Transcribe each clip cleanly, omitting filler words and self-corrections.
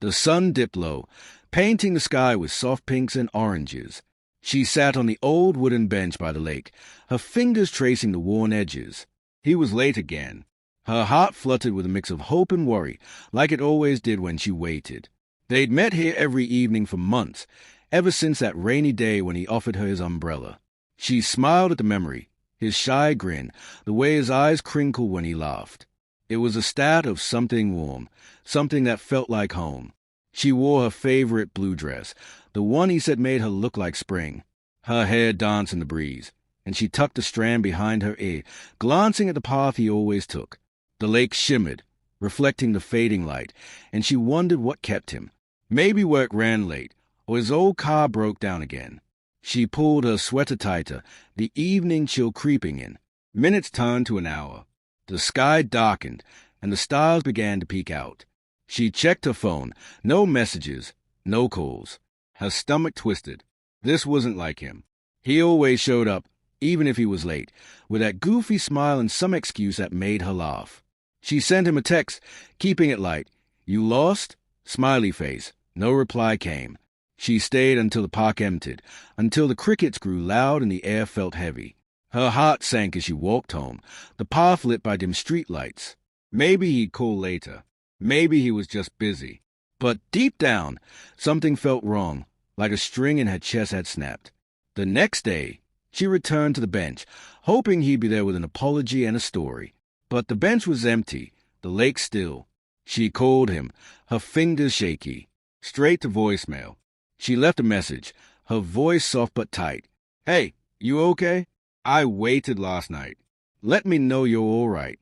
The sun dipped low, painting the sky with soft pinks and oranges. She sat on the old wooden bench by the lake, her fingers tracing the worn edges. He was late again. Her heart fluttered with a mix of hope and worry, like it always did when she waited. They'd met here every evening for months, ever since that rainy day when he offered her his umbrella. She smiled at the memory, his shy grin, the way his eyes crinkled when he laughed. It was a stat of something warm, something that felt like home. She wore her favorite blue dress, the one he said made her look like spring. Her hair danced in the breeze, and she tucked a strand behind her ear, glancing at the path he always took. The lake shimmered, reflecting the fading light, and she wondered what kept him. Maybe work ran late, or his old car broke down again. She pulled her sweater tighter, the evening chill creeping in. Minutes turned to an hour. The sky darkened, and the stars began to peek out. She checked her phone. No messages, no calls. Her stomach twisted. This wasn't like him. He always showed up, even if he was late, with that goofy smile and some excuse that made her laugh. She sent him a text, keeping it light. "You lost?" Smiley face. No reply came. She stayed until the park emptied, until the crickets grew loud and the air felt heavy. Her heart sank as she walked home, the path lit by dim streetlights. Maybe he'd call later. Maybe he was just busy. But deep down, something felt wrong, like a string in her chest had snapped. The next day, she returned to the bench, hoping he'd be there with an apology and a story. But the bench was empty, the lake still. She called him, her fingers shaky. Straight to voicemail. She left a message, her voice soft but tight. "Hey, you okay? I waited last night. Let me know you're all right."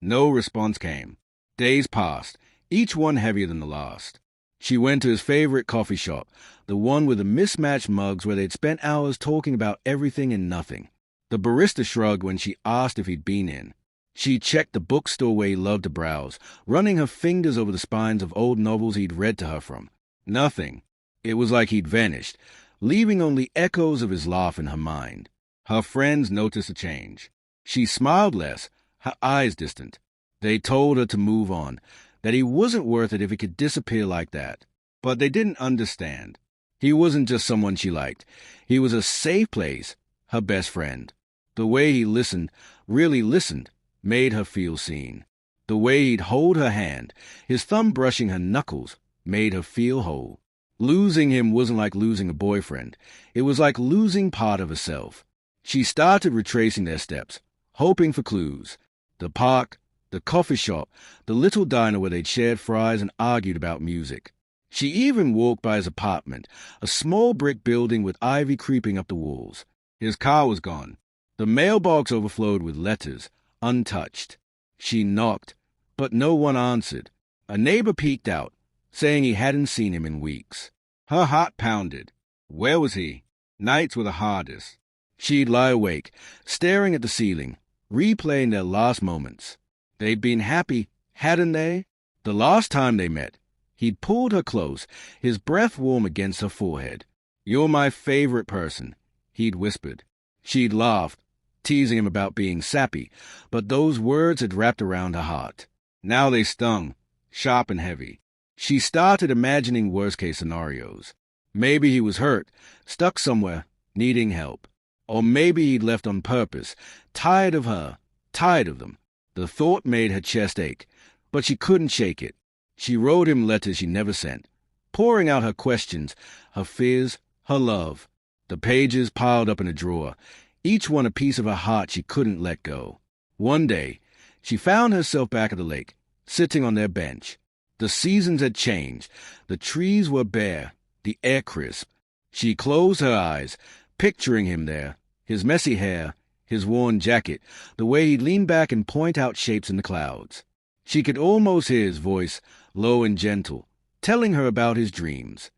No response came. Days passed, each one heavier than the last. She went to his favorite coffee shop, the one with the mismatched mugs where they'd spent hours talking about everything and nothing. The barista shrugged when she asked if he'd been in. She checked the bookstore where he loved to browse, running her fingers over the spines of old novels he'd read to her from. Nothing. It was like he'd vanished, leaving only echoes of his laugh in her mind. Her friends noticed a change. She smiled less, her eyes distant. They told her to move on, that he wasn't worth it if he could disappear like that. But they didn't understand. He wasn't just someone she liked. He was a safe place, her best friend. The way he listened, really listened, made her feel seen. The way he'd hold her hand, his thumb brushing her knuckles, made her feel whole. Losing him wasn't like losing a boyfriend. It was like losing part of herself. She started retracing their steps, hoping for clues. The park, the coffee shop, the little diner where they'd shared fries and argued about music. She even walked by his apartment, a small brick building with ivy creeping up the walls. His car was gone. The mailbox overflowed with letters, untouched. She knocked, but no one answered. A neighbor peeked out, saying he hadn't seen him in weeks. Her heart pounded. Where was he? Nights were the hardest. She'd lie awake, staring at the ceiling, replaying their last moments. They'd been happy, hadn't they? The last time they met, he'd pulled her close, his breath warm against her forehead. "You're my favorite person," he'd whispered. She'd laughed, teasing him about being sappy, but those words had wrapped around her heart. Now they stung, sharp and heavy. She started imagining worst-case scenarios. Maybe he was hurt, stuck somewhere, needing help. Or maybe he'd left on purpose, tired of her, tired of them. The thought made her chest ache, but she couldn't shake it. She wrote him letters she never sent, pouring out her questions, her fears, her love. The pages piled up in a drawer, each one a piece of her heart she couldn't let go. One day, she found herself back at the lake, sitting on their bench. The seasons had changed. The trees were bare, the air crisp. She closed her eyes, picturing him there, his messy hair, his worn jacket, the way he'd lean back and point out shapes in the clouds. She could almost hear his voice, low and gentle, telling her about his dreams.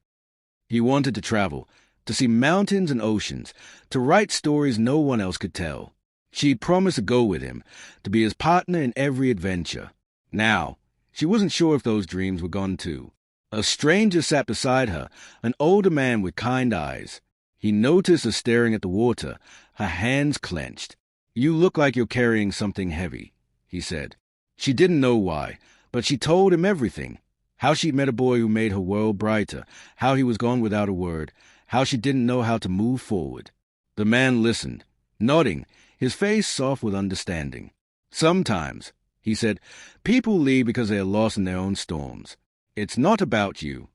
He wanted to travel, to see mountains and oceans, to write stories no one else could tell. She'd promised to go with him, to be his partner in every adventure. Now, she wasn't sure if those dreams were gone too. A stranger sat beside her, an older man with kind eyes. He noticed her staring at the water, her hands clenched. "You look like you're carrying something heavy," he said. She didn't know why, but she told him everything. How she'd met a boy who made her world brighter, how he was gone without a word, how she didn't know how to move forward. The man listened, nodding, his face soft with understanding. "Sometimes," he said, "people leave because they are lost in their own storms. It's not about you."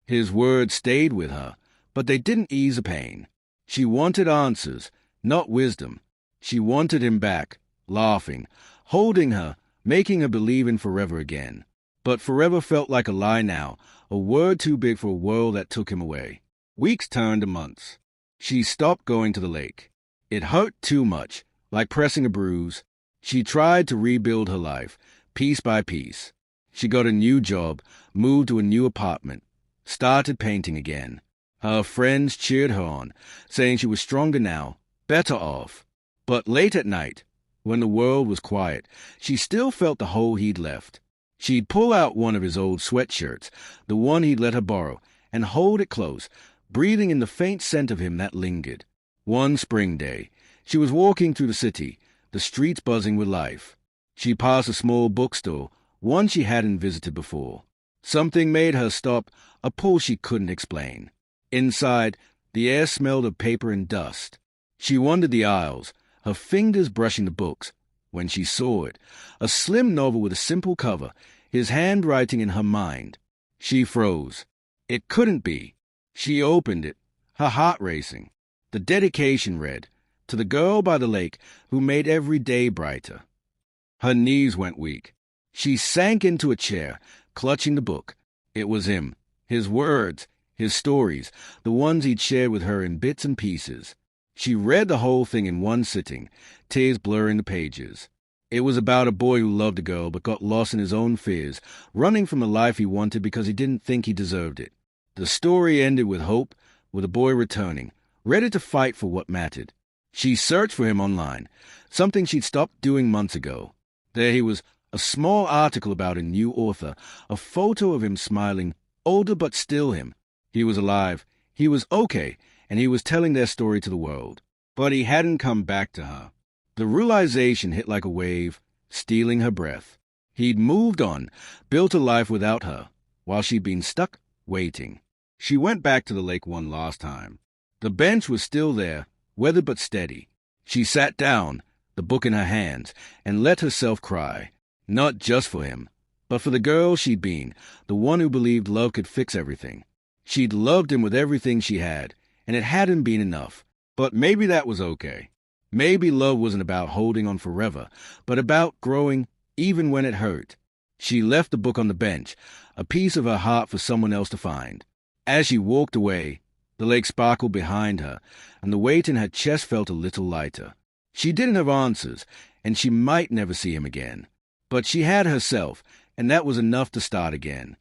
His words stayed with her, but they didn't ease the pain. She wanted answers, not wisdom. She wanted him back, laughing, holding her, making her believe in forever again. But forever felt like a lie now, a word too big for a world that took him away. Weeks turned to months. She stopped going to the lake. It hurt too much, like pressing a bruise. She tried to rebuild her life, piece by piece. She got a new job, moved to a new apartment, started painting again. Her friends cheered her on, saying she was stronger now, better off. But late at night, when the world was quiet, she still felt the hole he'd left. She'd pull out one of his old sweatshirts, the one he'd let her borrow, and hold it close, breathing in the faint scent of him that lingered. One spring day, she was walking through the city, the streets buzzing with life. She passed a small bookstore, one she hadn't visited before. Something made her stop, a pull she couldn't explain. Inside, the air smelled of paper and dust. She wandered the aisles, her fingers brushing the books, when she saw it, a slim novel with a simple cover, his handwriting in her mind. She froze. It couldn't be. She opened it, her heart racing. The dedication read, "To the girl by the lake who made every day brighter." Her knees went weak. She sank into a chair, clutching the book. It was him, his words, his stories, the ones he'd shared with her in bits and pieces. She read the whole thing in one sitting, tears blurring the pages. It was about a boy who loved a girl but got lost in his own fears, running from the life he wanted because he didn't think he deserved it. The story ended with hope, with the boy returning, ready to fight for what mattered. She searched for him online, something she'd stopped doing months ago. There he was, a small article about a new author, a photo of him smiling, older but still him. He was alive, he was okay, and he was telling their story to the world. But he hadn't come back to her. The realization hit like a wave, stealing her breath. He'd moved on, built a life without her, while she'd been stuck, waiting. She went back to the lake one last time. The bench was still there, weathered but steady. She sat down, the book in her hands, and let herself cry. Not just for him, but for the girl she'd been, the one who believed love could fix everything. She'd loved him with everything she had, and it hadn't been enough. But maybe that was okay. Maybe love wasn't about holding on forever, but about growing even when it hurt. She left the book on the bench, a piece of her heart for someone else to find. As she walked away, the lake sparkled behind her, and the weight in her chest felt a little lighter. She didn't have answers, and she might never see him again. But she had herself, and that was enough to start again.